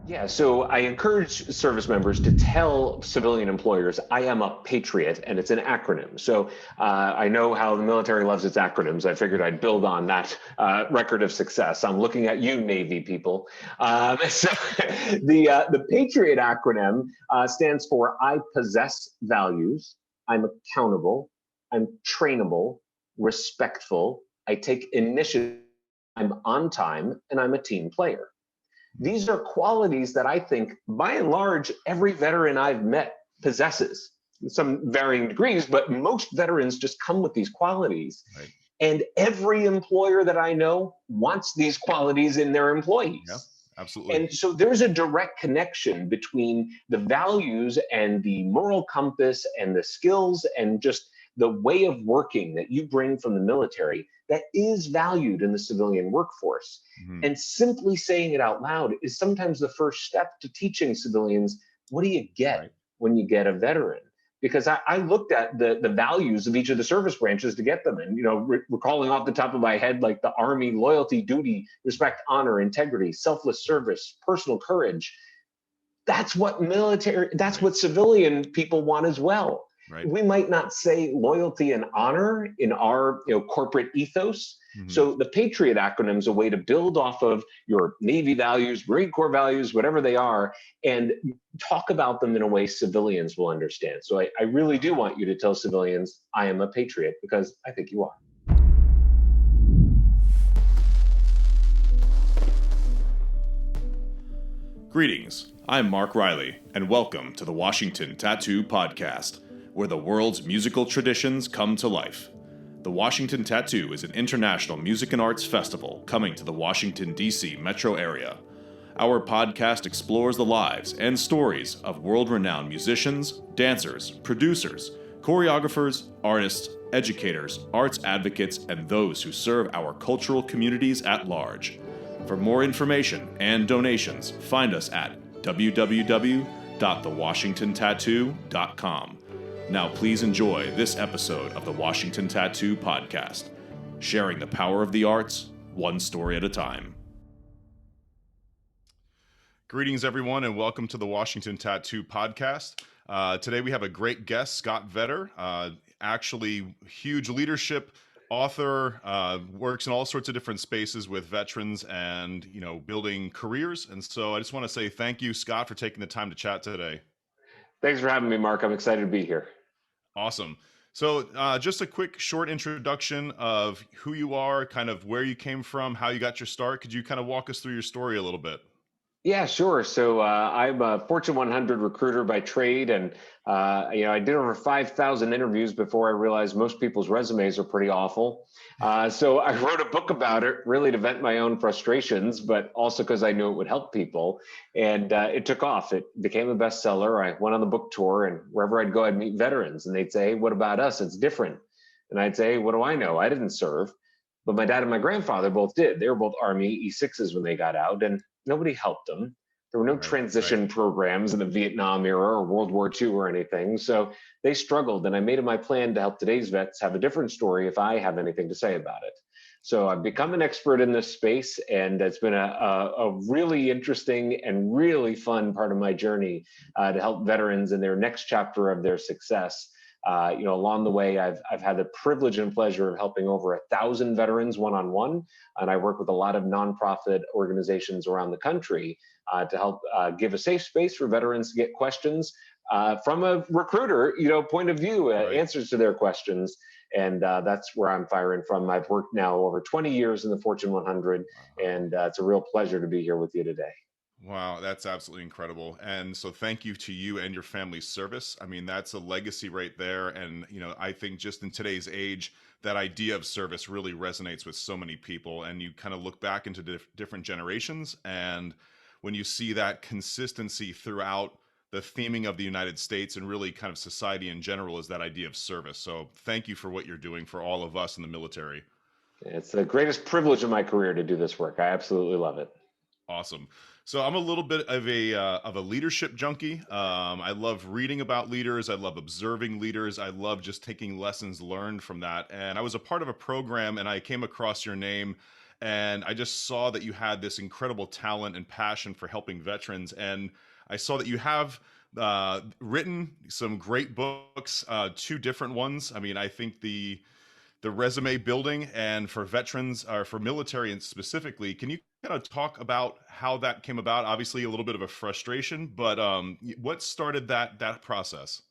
Yeah, so I encourage service members to tell civilian employers, I am a Patriot, and it's an acronym. So I know how the military loves its acronyms. I figured I'd build on that record of success. I'm looking at you, Navy people. So the Patriot acronym stands for I possess values, I'm accountable, I'm trainable, respectful, I take initiative, I'm on time, and I'm a team player. These are qualities that I think, by and large, every veteran I've met possesses in some varying degrees, but most veterans just come with these qualities. Right. And every employer that I know wants these qualities in their Yeah, employees. absolutely. And so there's a direct connection between the values and the moral compass and the skills and just the way of working that you bring from the military that is valued in the civilian workforce. Mhm. And simply saying it out loud is sometimes the first step to teaching civilians, what do you get Right. when you get a veteran? Because I looked at the values of each of the service branches to get them. And, recalling off the top of my head, like the Army, loyalty, duty, respect, honor, integrity, selfless service, personal courage. That's Right. what civilian people want as well. Right. We might not say loyalty and honor in our corporate ethos. Mhm. So the Patriot acronym is a way to build off of your Navy values, Marine Corps values, whatever they are, and talk about them in a way civilians will understand. So I really do want you to tell civilians, I am a patriot, because I think you are. Greetings. I'm Mark Riley, and welcome to the Washington Tattoo Podcast, where the world's musical traditions come to life. The Washington Tattoo is an international music and arts festival coming to the Washington, D.C. metro area. Our podcast explores the lives and stories of world-renowned musicians, dancers, producers, choreographers, artists, educators, arts advocates, and those who serve our cultural communities at large. For more information and donations, find us at www.thewashingtontattoo.com. Now please enjoy this episode of the Washington Tattoo Podcast, sharing the power of the arts, one story at a time. Greetings, everyone, and welcome to the Washington Tattoo Podcast. Today we have a great guest, Scott VEDDER, actually huge leadership author, works in all sorts of different spaces with veterans and, building careers. And so I just want to say thank you, Scott, for taking the time to chat today. Thanks for having me, Mark. I'm excited to be here. Awesome. So just a quick short introduction of who you are, kind of where you came from, how you got your start. Could you kind of walk us through your story a little bit? Yeah, sure. So I'm a Fortune 100 recruiter by trade, and I did over 5,000 interviews before I realized most people's resumes are pretty awful. So I wrote a book about it, really to vent my own frustrations, but also because I knew it would help people. And it took off. It became a bestseller. I went on the book tour, and wherever I'd go, I'd meet veterans, and they'd say, "Hey, what about us? It's different." And I'd say, "Hey, what do I know? I didn't serve." But my dad and my grandfather both did. They were both Army E6s when they got out, and nobody helped them. There were no Right, right. transition programs in the Vietnam era or World War II or anything. So they struggled. And I made it my plan to help today's vets have a different story if I have anything to say about it. So I've become an expert in this space, and it's been a really interesting and really fun part of my journey to help veterans in their next chapter of their success. Along the way, I've had the privilege and pleasure of helping over 1,000 veterans one-on-one, and I work with a lot of nonprofit organizations around the country to help give a safe space for veterans to get questions from a recruiter, point of view, Right. answers to their questions. And that's where I'm firing from. I've worked now over 20 years in the Fortune 100, Wow. and it's a real pleasure to be here with you today. Wow, that's absolutely incredible. And so thank you to you and your family's service. I mean, that's a legacy right there. And, I think just in today's age, that idea of service really resonates with so many people. And you kind of look back into different generations. And when you see that consistency throughout the theming of the United States and really kind of society in general is that idea of service. So thank you for what you're doing for all of us in the military. It's the greatest privilege of my career to do this work. I absolutely love it. Awesome. So I'm a little bit of a leadership junkie. I love reading about leaders. I love observing leaders. I love just taking lessons learned from that. And I was a part of a program, and I came across your name, and I just saw that you had this incredible talent and passion for helping veterans. And I saw that you have written some great books, two different ones. I mean, I think the resume building and for veterans or for military and specifically, can you kind of talk about how that came about? Obviously, a little bit of a frustration, but what started that process?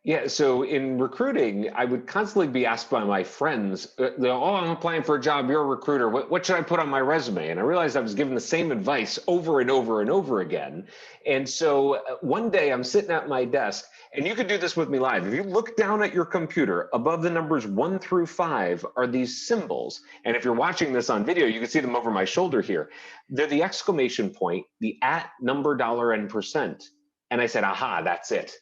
Yeah, so in recruiting, I would constantly be asked by my friends, "Oh, I'm applying for a job. You're a recruiter. What should I put on my resume?" And I realized I was given the same advice over and over and over again. And so one day I'm sitting at my desk, and you could do this with me live. If you look down at your computer, above the numbers 1 through 5 are these symbols. And if you're watching this on video, you can see them over my shoulder here. They're the exclamation point, the at, number, dollar, and percent. And I said, aha, that's it.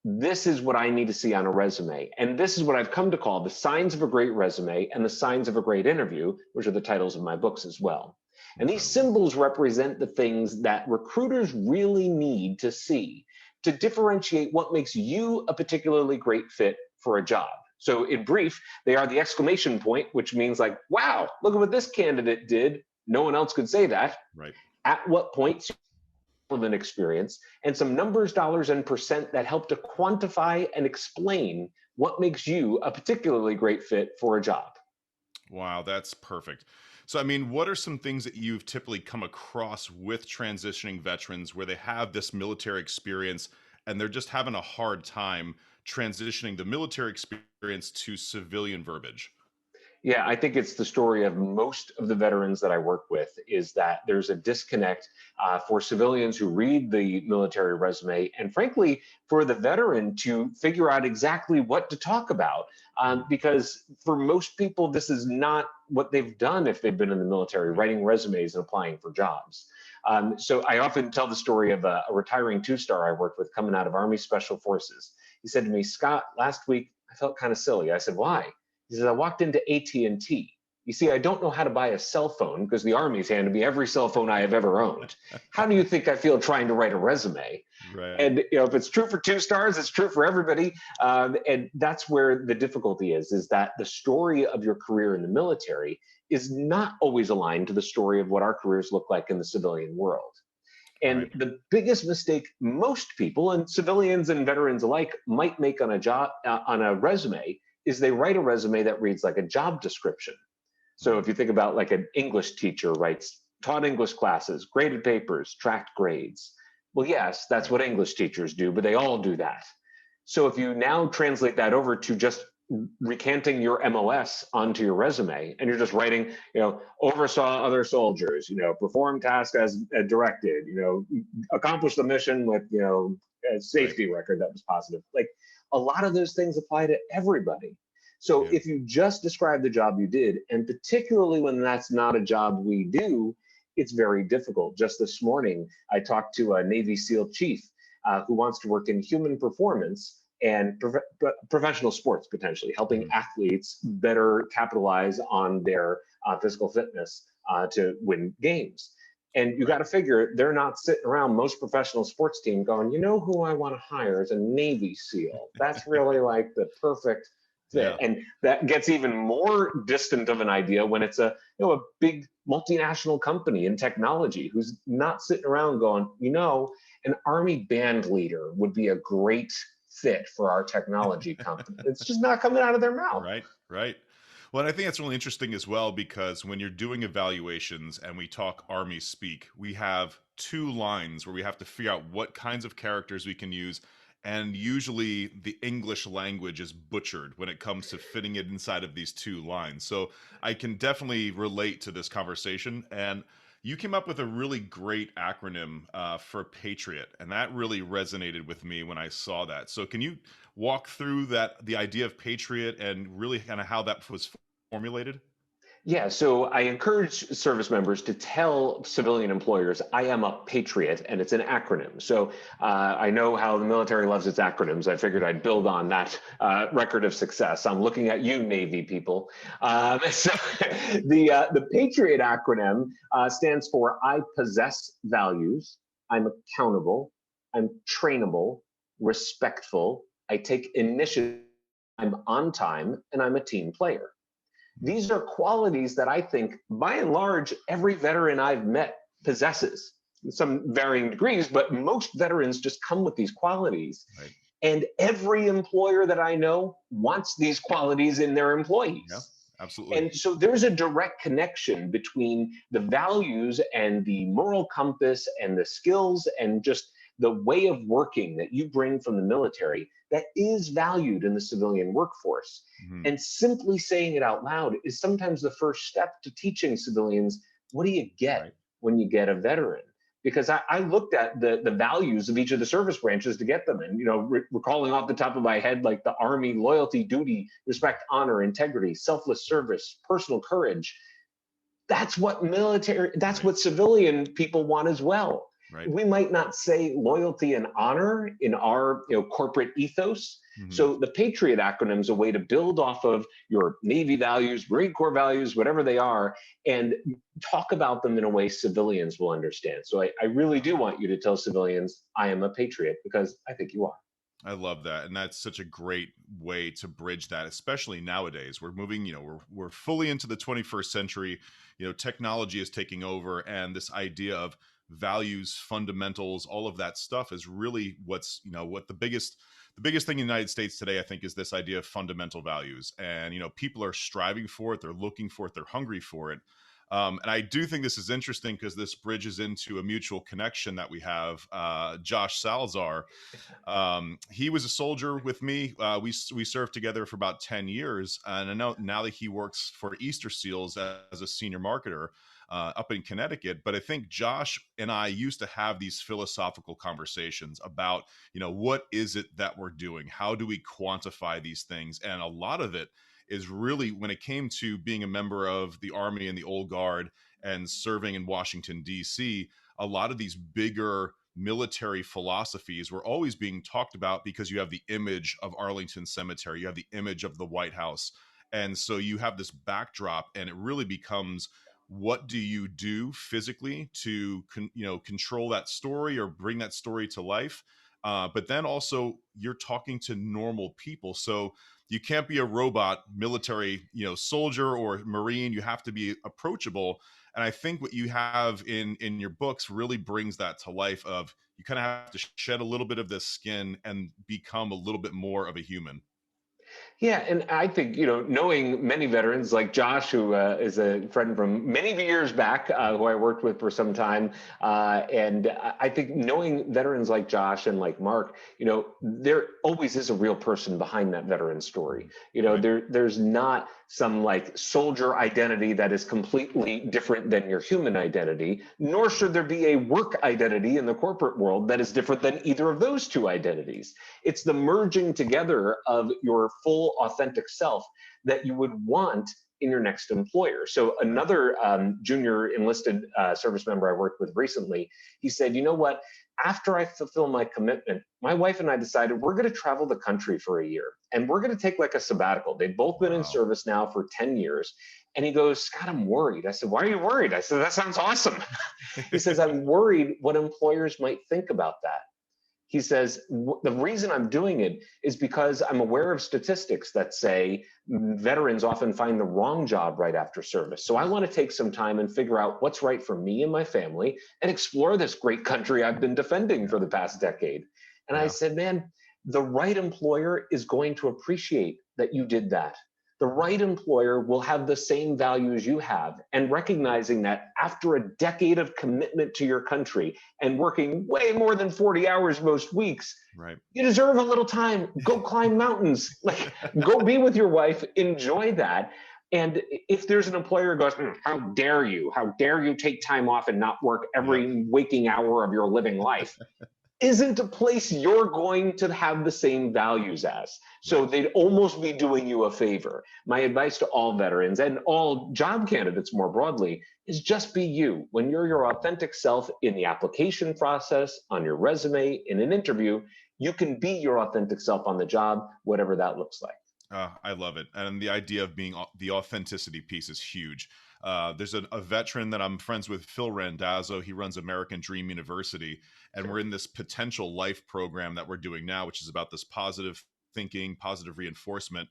This is what I need to see on a resume. And this is what I've come to call the signs of a great resume and the signs of a great interview, which are the titles of my books as well. And these symbols represent the things that recruiters really need to see to differentiate what makes you a particularly great fit for a job. So in brief, they are the exclamation point, which means like, wow, look at what this candidate did. No one else could say that. Right. At what point relevant experience, and some numbers, dollars, and percent that help to quantify and explain what makes you a particularly great fit for a job. Wow, that's perfect. So, I mean, what are some things that you've typically come across with transitioning veterans where they have this military experience and they're just having a hard time transitioning the military experience to civilian verbiage? Yeah, I think it's the story of most of the veterans that I work with is that there's a disconnect for civilians who read the military resume, and frankly, for the veteran to figure out exactly what to talk about. Because for most people, this is not what they've done if they've been in the military, writing resumes and applying for jobs. So I often tell the story of a retiring two-star I worked with coming out of Army Special Forces. He said to me, "Scott, last week I felt kind of silly." I said, "Why?" He says, "I walked into AT&T. You see, I don't know how to buy a cell phone because the Army's handed me every cell phone I have ever owned. How do you think I feel trying to write a resume?" Right. And if it's true for two stars, it's true for everybody. And that's where the difficulty is that the story of your career in the military is not always aligned to the story of what our careers look like in the civilian world. And Right. the biggest mistake most people, and civilians and veterans alike, might make on a job on a resume is they write a resume that reads like a job description. So if you think about like an English teacher writes taught English classes, graded papers, tracked grades. Well, yes, that's what English teachers do, but they all do that. So if you now translate that over to just recanting your MOS onto your resume, and you're just writing, oversaw other soldiers, perform task as directed, accomplish the mission with, a safety record that was positive. Like a lot of those things apply to everybody. So if you just describe the job you did, and particularly when that's not a job we do, it's very difficult. Just this morning, I talked to a Navy SEAL chief who wants to work in human performance and professional sports, potentially helping athletes better capitalize on their physical fitness to win games. And you got to figure they're not sitting around most professional sports team going, you know who I want to hire as a Navy SEAL. That's really like the perfect fit. And that gets even more distant of an idea when it's a big multinational company in technology who's not sitting around going, an Army band leader would be a great fit for our technology company. It's just not coming out of their mouth. Right, right. Well, and I think that's really interesting as well because when you're doing evaluations and we talk Army speak, we have two lines where we have to figure out what kinds of characters we can use. And usually the English language is butchered when it comes to fitting it inside of these two lines. So I can definitely relate to this conversation. And you came up with a really great acronym for Patriot, and that really resonated with me when I saw that. So can you walk through the idea of Patriot and really kind of how that was formulated? Yeah, so I encourage service members to tell civilian employers, I am a Patriot, and it's an acronym. So I know how the military loves its acronyms. I figured I'd build on that record of success. I'm looking at you, Navy people. So the Patriot acronym stands for I possess values, I'm accountable, I'm trainable, respectful, I take initiative, I'm on time, and I'm a team player. These are qualities that I think, by and large, every veteran I've met possesses. Some varying degrees, but most veterans just come with these qualities. Right. And every employer that I know wants these qualities in their Yeah, employees. absolutely. And so there's a direct connection between the values and the moral compass and the skills and just the way of working that you bring from the military that is valued in the civilian workforce. Mhm. And simply saying it out loud is sometimes the first step to teaching civilians, what do you get Right. when you get a veteran? Because I looked at the values of each of the service branches to get them. And, recalling off the top of my head, like the Army: loyalty, duty, respect, honor, integrity, selfless service, personal courage. That's Right. what civilian people want as well. Right. We might not say loyalty and honor in our corporate ethos. Mhm. So the Patriot acronym is a way to build off of your Navy values, Marine Corps values, whatever they are, and talk about them in a way civilians will understand. So I really do want you to tell civilians, I am a patriot, because I think you are. I love that, and that's such a great way to bridge that, especially nowadays. We're moving, we're fully into the 21st century. Technology is taking over, and this idea of values, fundamentals, all of that stuff is really what the biggest thing in the United States today, I think, is this idea of fundamental values. And people are striving for it, they're looking for it, they're hungry for it. And I do think this is interesting because this bridges into a mutual connection that we have. Josh Salazar, he was a soldier with me. We served together for about 10 years, and I know now that he works for Easter Seals as a senior marketer up in Connecticut. But I think Josh and I used to have these philosophical conversations about, what is it that we're doing? How do we quantify these things? And a lot of it is really, when it came to being a member of the Army and the Old Guard and serving in Washington, D.C., a lot of these bigger military philosophies were always being talked about because you have the image of Arlington Cemetery, you have the image of the White House. And so you have this backdrop, and it really becomes, what do you do physically to control that story or bring that story to life? But then also you're talking to normal people. So you can't be a robot military, soldier or Marine. You have to be approachable. And I think what you have in your books really brings that to life, of you kind of have to shed a little bit of this skin and become a little bit more of a human. Yeah, and I think, knowing many veterans like Josh, who is a friend from many years back, who I worked with for some time, and I think knowing veterans like Josh and like Mark, there always is a real person behind that veteran story. Right. There's not some like soldier identity that is completely different than your human identity, nor should there be a work identity in the corporate world that is different than either of those two identities. It's the merging together of your full authentic self that you would want in your next employer. So another junior enlisted service member I worked with recently, he said, you know what? After I fulfill my commitment, my wife and I decided we're going to travel the country for a year, and we're going to take like a sabbatical. They've both been in Wow. service now for 10 years. And he goes, Scott, I'm worried. I said, why are you worried? I said, that sounds awesome. He says, I'm worried what employers might think about that. He says, the reason I'm doing it is because I'm aware of statistics that say veterans often find the wrong job right after service. So I want to take some time and figure out what's right for me and my family and explore this great country I've been defending for the past decade. And I Yeah. said, man, the right employer is going to appreciate that you did that. The right employer will have the same values you have, and recognizing that after a decade of commitment to your country and working way more than 40 hours most weeks, Right. you deserve a little time. Go climb mountains, like go be with your wife, enjoy that. And if there's an employer who goes, how dare you? How dare you take time off and not work Yep. every waking hour of your living life? Isn't a place you're going to have the same values as. So Right. they'd almost be doing you a favor. My advice to all veterans and all job candidates more broadly is just be you. When you're your authentic self in the application process, on your resume, in an interview, you can be your authentic self on the job, whatever that looks like. I love it. And the idea of being the authenticity piece is huge. There's a veteran that I'm friends with, Phil Randazzo. He runs American Dream University, and we're in this potential life program that we're doing now, which is about this positive thinking, positive reinforcement.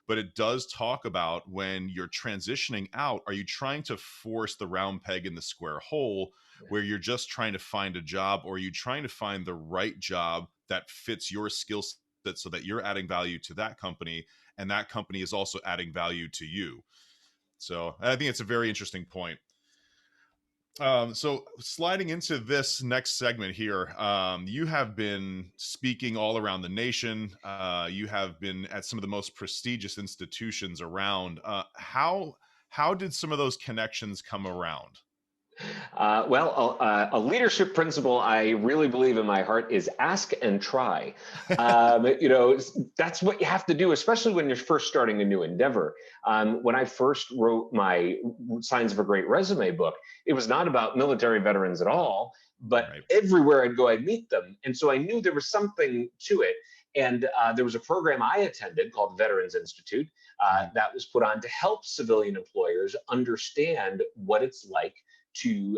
but it does talk about when you're transitioning out, are you trying to force the round peg in the square hole where you're just trying to find a job, or are you trying to find the right job that fits your skill set so that you're adding value to that company and that company is also adding value to you? So I think it's a very interesting point. So sliding into this next segment here, you have been speaking all around the nation. You have been at some of the most prestigious institutions around. How did some of those connections come around? A leadership principle I really believe in my heart is ask and try. That's what you have to do, especially when you're first starting a new endeavor. When I first wrote my Signs of a Great Resume book, it was not about military veterans at all, but Right. everywhere I'd go, I'd meet them. And so I knew there was something to it. And there was a program I attended called the Veterans Institute that was put on to help civilian employers understand what it's like to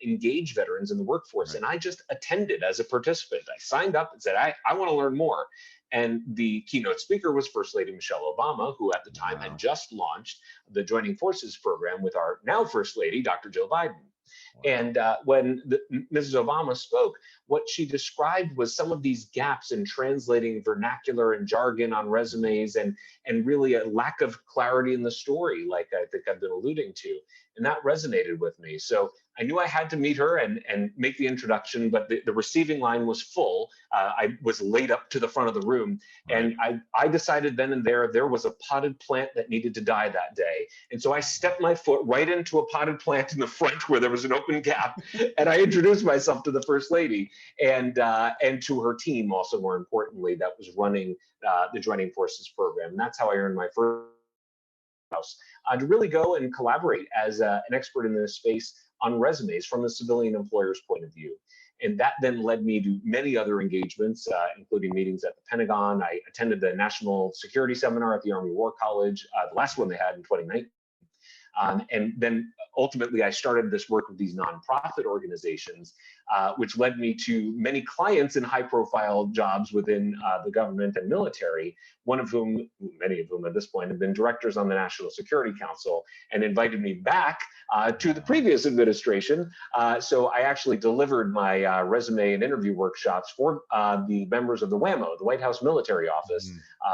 engage veterans in the workforce. Right. And I just attended as a participant. I signed up and said, I want to learn more. And the keynote speaker was First Lady Michelle Obama, who at the time had just launched the Joining Forces program with our now First Lady, Dr. Jill Biden. Wow. And when Mrs. Obama spoke, what she described was some of these gaps in translating vernacular and jargon on resumes, and really a lack of clarity in the story, like I think I've been alluding to. And that resonated with me. So I knew I had to meet her and make the introduction, but the receiving line was full. I was laid up to the front of the room. Right. And I decided then and there was a potted plant that needed to die that day. And so I stepped my foot right into a potted plant in the front where there was an open gap. And I introduced myself to the First Lady and to her team, also more importantly, that was running the Joining Forces program. And that's how I earned my first house, to really go and collaborate as an expert in this space on resumes from a civilian employer's point of view. And that then led me to many other engagements, including meetings at the Pentagon. I attended the National Security Seminar at the Army War College, the last one they had in 2019. And then ultimately, I started this work with these nonprofit organizations, which led me to many clients in high-profile jobs within the government and military, many of whom at this point have been directors on the National Security Council, and invited me back to the previous administration. So I actually delivered my resume and interview workshops for the members of the WAMO, the White House Military Office,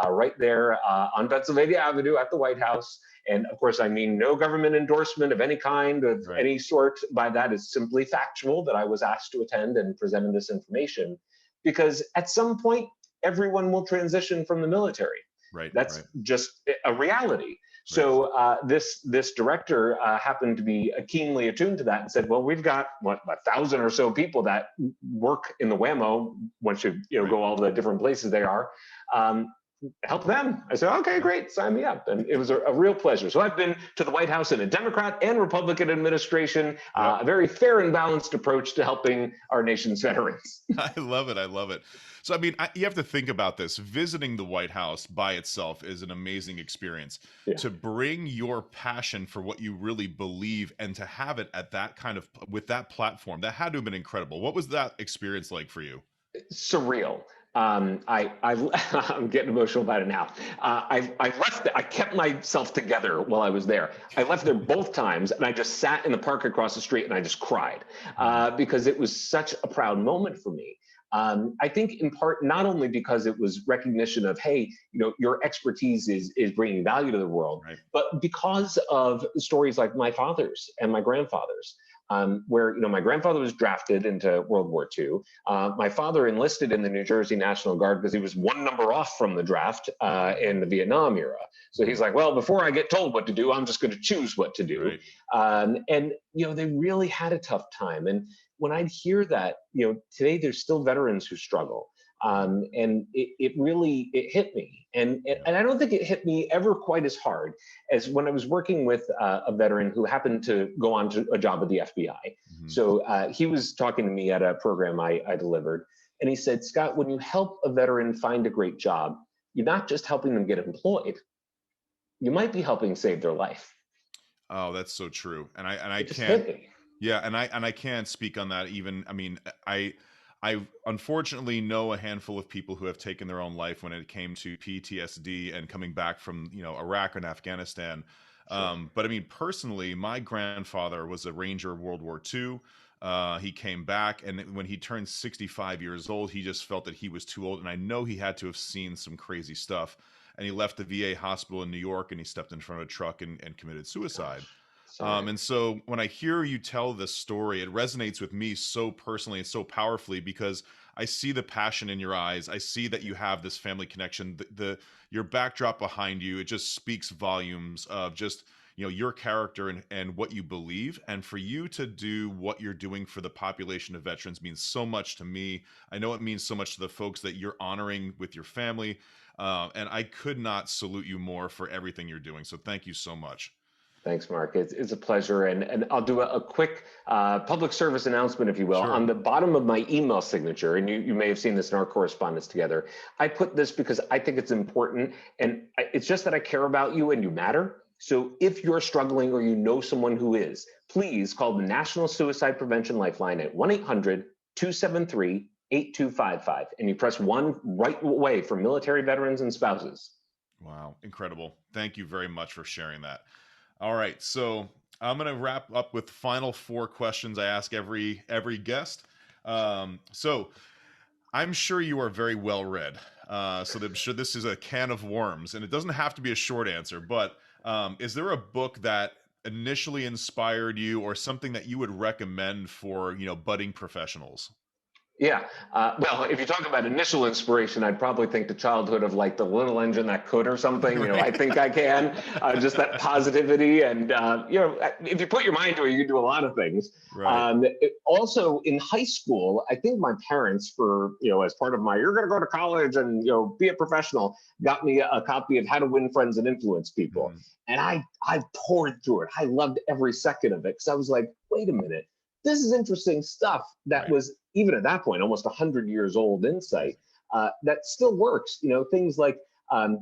right there on Pennsylvania Avenue at the White House. And of course, I mean no government endorsement of any kind, of any sort. By that is simply factual that I was asked to attend and presented this information, because at some point, everyone will transition from the military. That's just a reality. So this director happened to be keenly attuned to that and said, well, we've got 1,000 or so people that work in the WAMO once you go all the different places they are. Help them. I said, okay, great, sign me up. And it was a real pleasure. So I've been to the White House in a Democrat and Republican administration, a very fair and balanced approach to helping our nation's veterans. I love it. I love it. So, I mean, you have to think about this. Visiting the White House by itself is an amazing experience. To bring your passion for what you really believe and to have it at that kind of, with that platform, that had to have been incredible. What was that experience like for you? Surreal. I'm getting emotional about it now. I left. I kept myself together while I was there. I left there both times, and I just sat in the park across the street and I just cried because it was such a proud moment for me. I think in part not only because it was recognition of, hey, your expertise is bringing value to the world, but because of stories like my father's and my grandfather's. Where my grandfather was drafted into World War II. My father enlisted in the New Jersey National Guard because he was one number off from the draft in the Vietnam era. So he's like, well, before I get told what to do, I'm just going to choose what to do. And they really had a tough time. And when I'd hear that, today there's still veterans who struggle. And it really hit me. And I don't think it hit me ever quite as hard as when I was working with a veteran who happened to go on to a job at the FBI. So he was talking to me at a program I delivered. And he said, Scott, when you help a veteran find a great job, you're not just helping them get employed. You might be helping save their life. Oh, that's so true. And I can't. Yeah, and I can't speak on that even. I mean, I unfortunately know a handful of people who have taken their own life when it came to PTSD and coming back from, Iraq and Afghanistan. Sure. But I mean, personally, my grandfather was a Ranger of World War II. He came back, and when he turned 65 years old, he just felt that he was too old. And I know he had to have seen some crazy stuff. And he left the VA hospital in New York, and he stepped in front of a truck and committed suicide. Gosh, sorry. And so when I hear you tell this story, it resonates with me so personally and so powerfully because I see the passion in your eyes. I see that you have this family connection. Your backdrop behind you, it just speaks volumes of just your character and what you believe. And for you to do what you're doing for the population of veterans means so much to me. I know it means so much to the folks that you're honoring with your family. And I could not salute you more for everything you're doing. So thank you so much. Thanks, Mark. It's a pleasure. And I'll do a quick public service announcement, if you will. Sure. On the bottom of my email signature, and you may have seen this in our correspondence together, I put this because I think it's important. And it's just that I care about you and you matter. So if you're struggling or you know someone who is, please call the National Suicide Prevention Lifeline at 1-800-273-8255. And you press 1 right away for military veterans and spouses. Wow, incredible. Thank you very much for sharing that. All right, so I'm going to wrap up with final 4 questions I ask every guest. So I'm sure you are very well read. So I'm sure this is a can of worms, and it doesn't have to be a short answer, but is there a book that initially inspired you or something that you would recommend for, budding professionals? Yeah. Well, if you talk about initial inspiration, I'd probably think the childhood of like the little engine that could or something. Right. I think I can. Just that positivity. And, if you put your mind to it, you can do a lot of things. Right. Also, in high school, I think my parents, as part of my, you're going to go to college and, be a professional, got me a copy of How to Win Friends and Influence People. Mm. And I poured through it. I loved every second of it because I was like, wait a minute. This is interesting stuff that Right. was, even at that point, almost 100 years old insight that still works. Things like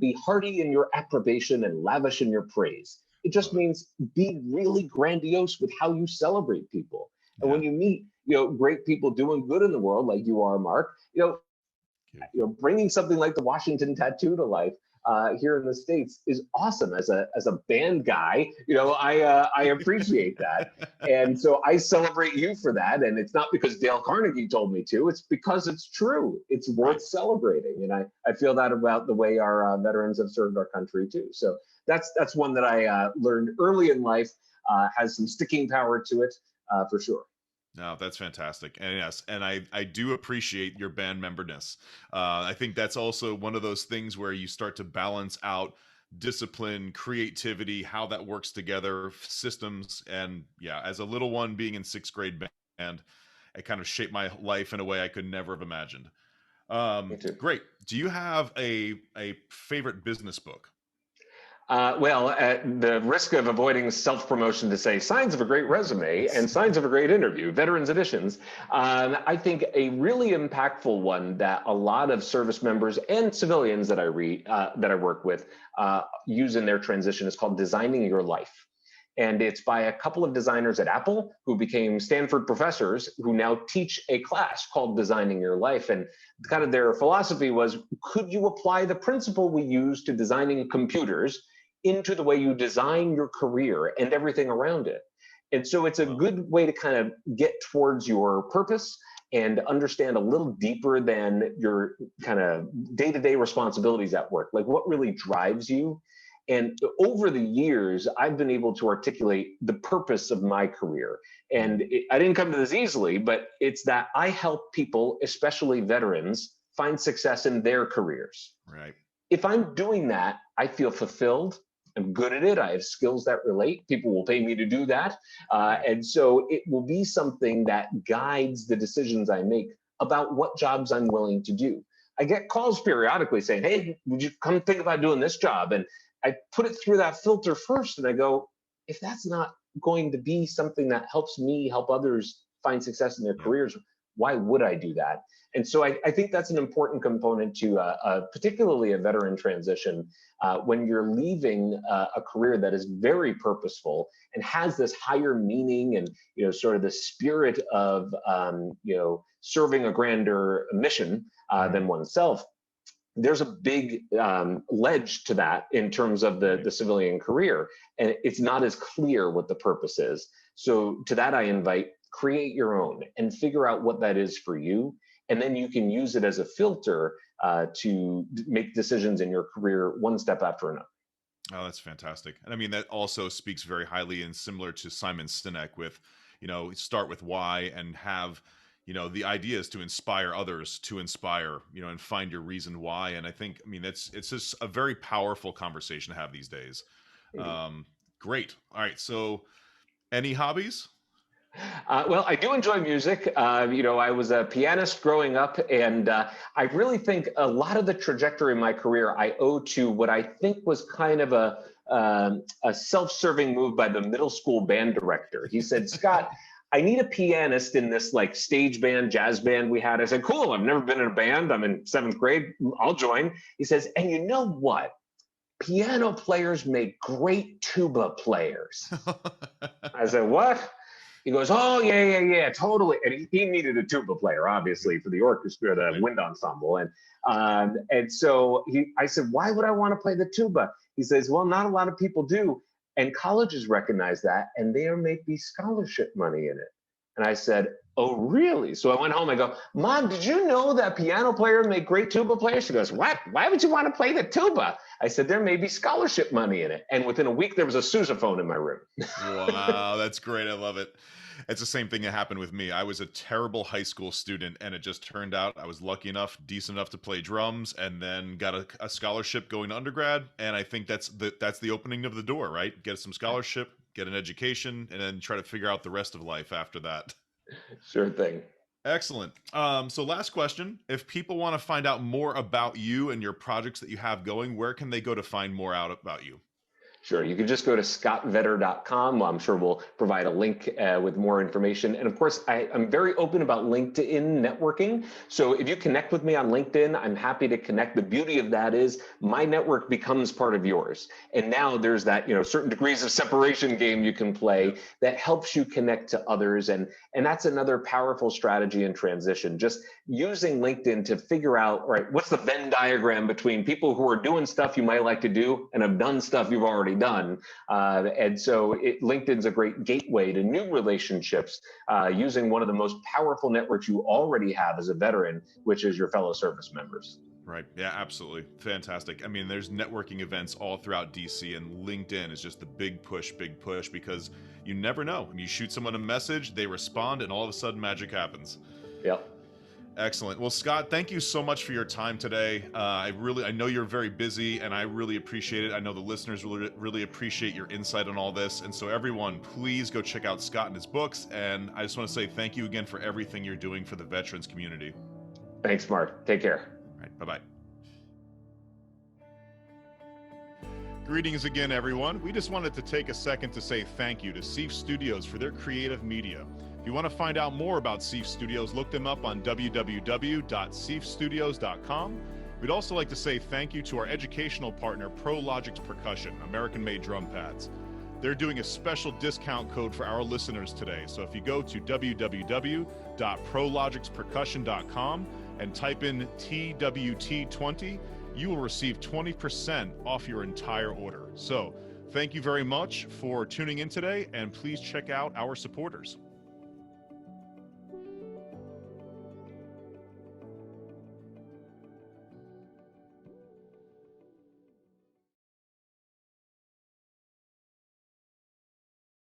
be hearty in your approbation and lavish in your praise. It just means be really grandiose with how you celebrate people. And when you meet, great people doing good in the world, like you are, Mark, bringing something like the Washington tattoo to life here in the States is awesome. As a band guy, I appreciate that. And so I celebrate you for that. And it's not because Dale Carnegie told me to, it's because it's true. It's worth celebrating. And I feel that about the way our veterans have served our country too. So that's one that I learned early in life, has some sticking power to it for sure. No, that's fantastic. And yes, and I do appreciate your band memberness. I think that's also one of those things where you start to balance out discipline, creativity, how that works together, systems. And yeah, as a little one being in 6th grade band, it kind of shaped my life in a way I could never have imagined. Me too. Great. Do you have a favorite business book? Well, at the risk of avoiding self-promotion to say signs of a great resume and signs of a great interview, Veterans Editions, I think a really impactful one that a lot of service members and civilians that I work with use in their transition is called Designing Your Life. And it's by a couple of designers at Apple who became Stanford professors who now teach a class called Designing Your Life. And kind of their philosophy was, could you apply the principle we use to designing computers into the way you design your career and everything around it? And so it's a good way to kind of get towards your purpose and understand a little deeper than your kind of day-to-day responsibilities at work, like what really drives you. And over the years, I've been able to articulate the purpose of my career. And I didn't come to this easily, but it's that I help people, especially veterans, find success in their careers. Right. If I'm doing that, I feel fulfilled. I'm good at it. I have skills that relate. People will pay me to do that. And so it will be something that guides the decisions I make about what jobs I'm willing to do. I get calls periodically saying, hey, would you come think about doing this job? And I put it through that filter first. And I go, if that's not going to be something that helps me help others find success in their careers, why would I do that? And so I think that's an important component to particularly a veteran transition when you're leaving a career that is very purposeful and has this higher meaning and sort of the spirit of serving a grander mission than oneself. There's a big ledge to that in terms of the civilian career, and it's not as clear what the purpose is. So to that I invite, create your own and figure out what that is for you. And then you can use it as a filter to make decisions in your career one step after another. Oh, that's fantastic. And I mean, that also speaks very highly and similar to Simon Sinek with, start with why and have, the idea is to inspire others to inspire, and find your reason why. And I think, it's just a very powerful conversation to have these days. Great. All right. So any hobbies? Well, I do enjoy music. I was a pianist growing up, and I really think a lot of the trajectory in my career I owe to what I think was kind of a self-serving move by the middle school band director. He said, "Scott, I need a pianist in this like stage band, jazz band we had." I said, "Cool, I've never been in a band. I'm in 7th grade. I'll join." He says, "And you know what? Piano players make great tuba players." I said, "What?" He goes, "Oh, yeah, totally." And he needed a tuba player, obviously, for the orchestra, the wind ensemble. And so I said, "Why would I want to play the tuba?" He says, "Well, not a lot of people do. And colleges recognize that, and there may be scholarship money in it." And I said, "Oh, really?" So I went home. I go, "Mom, did you know that piano players make great tuba players?" She goes, "What? Why would you want to play the tuba?" I said, "There may be scholarship money in it." And within a week, there was a sousaphone in my room. Wow, that's great. I love it. It's the same thing that happened with me. I was a terrible high school student, and it just turned out I was lucky enough, decent enough to play drums, and then got a scholarship going to undergrad. And I think that's the opening of the door, right? Get some scholarship, get an education, and then try to figure out the rest of life after that. Sure thing. Excellent. So last question. If people want to find out more about you and your projects that you have going, where can they go to find more out about you? Sure. You can just go to scottvedder.com. I'm sure we'll provide a link with more information. And of course, I'm very open about LinkedIn networking. So if you connect with me on LinkedIn, I'm happy to connect. The beauty of that is my network becomes part of yours. And now there's that, certain degrees of separation game you can play that helps you connect to others. And that's another powerful strategy in transition. Just using LinkedIn to figure out, all right, what's the Venn diagram between people who are doing stuff you might like to do and have done stuff you've already done. And so LinkedIn's a great gateway to new relationships using one of the most powerful networks you already have as a veteran, which is your fellow service members. Right. Yeah, absolutely. Fantastic. I mean, there's networking events all throughout DC, and LinkedIn is just the big push because you never know. You shoot someone a message, they respond, and all of a sudden magic happens. Yep. Excellent. Well, Scott, thank you so much for your time today. I know you're very busy, and I really appreciate it. I know the listeners really appreciate your insight on all this. And so everyone, please go check out Scott and his books. And I just want to say thank you again for everything you're doing for the veterans community. Thanks, Mark. Take care. All right. Bye-bye. Greetings again, everyone. We just wanted to take a second to say thank you to Seif Studios for their creative media. If you want to find out more about Seif Studios, look them up on www.seifstudios.com. We'd also like to say thank you to our educational partner, ProLogix Percussion, American-made drum pads. They're doing a special discount code for our listeners today. So if you go to www.prologixpercussion.com and type in TWT20, you will receive 20% off your entire order. So thank you very much for tuning in today, and please check out our supporters.